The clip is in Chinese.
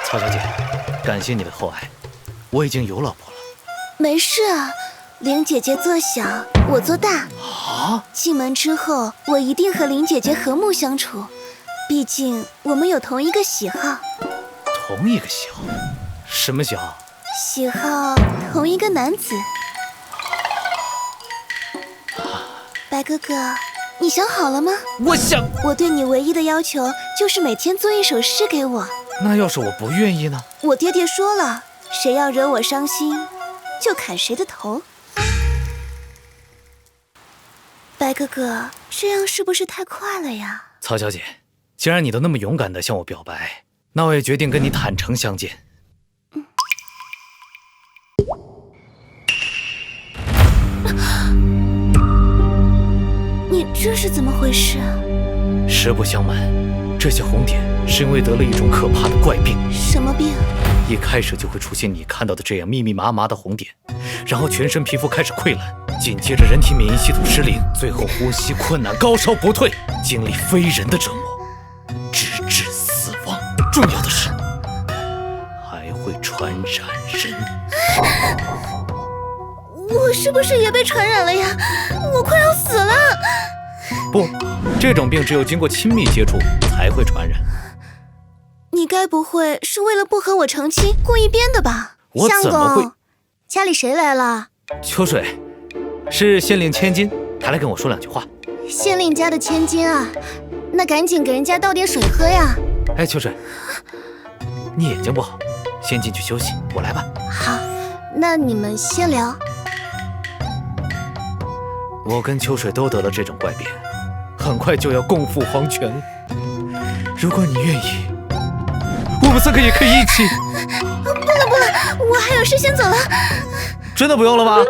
曹小姐，感谢你的厚爱，我已经有老婆了。没事啊，林姐姐做小，我做大。啊！进门之后，我一定和林姐姐和睦相处，毕竟我们有同一个喜好。同一个喜好？什么喜好？喜好同一个男子。白哥哥，你想好了吗？我想。我对你唯一的要求就是每天做一首诗给我。那要是我不愿意呢？我爹爹说了，谁要惹我伤心，就砍谁的头。白哥哥，这样是不是太快了呀？曹小姐，既然你都那么勇敢地向我表白，那我也决定跟你坦诚相见。你这是怎么回事啊？实不相瞒，这些红点是因为得了一种可怕的怪病。什么病？一开始就会出现你看到的这样密密麻麻的红点，然后全身皮肤开始溃烂，紧接着人体免疫系统失灵，最后呼吸困难，高烧不退，经历非人的折磨，直至死亡。重要的是，还会传染人。我是不是也被传染了呀？我快要死了！不，这种病只有经过亲密接触才会传染。你该不会是为了不和我成亲故意编的吧？我怎么会？家里谁来了？秋水，是县令千金，他来跟我说两句话。县令家的千金啊，那赶紧给人家倒点水喝呀！哎，秋水，你眼睛不好，先进去休息，我来吧。好，那你们先聊。我跟秋水都得了这种怪病，很快就要共赴黄泉了。如果你愿意，我们三个也可以一起。不了，我还有事先走了。真的不用了吗？